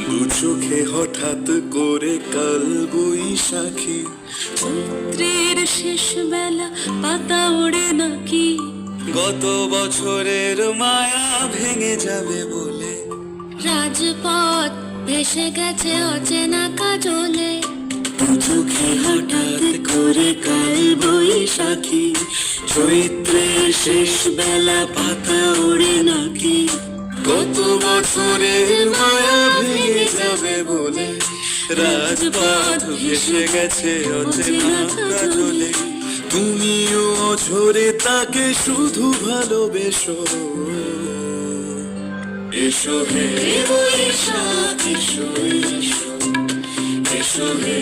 দু চোখে হঠাৎ করে কাল বৈশাখী, চৈত্রের শেষ বেলা পাতা ওড়ে নাকি, গত বছরের মায়া ভেঙে যাবে বলে, রাজপথ ভেসে গেছে অচেনা কাজলে, দু চোখে হঠাৎ করে কাল বৈশাখী, চৈত্রের শেষ বেলা পাতা ওড়ে নাকি, গত বছরের মায়া ভেঙে যাবে বলে, রাজপথ ভেসে গেছে অচেনা কাজলে, তুমিও অঝরে তাকে শুধু ভালোবেসো। এসো হে বৈশাখ এসো এসো, এসো হে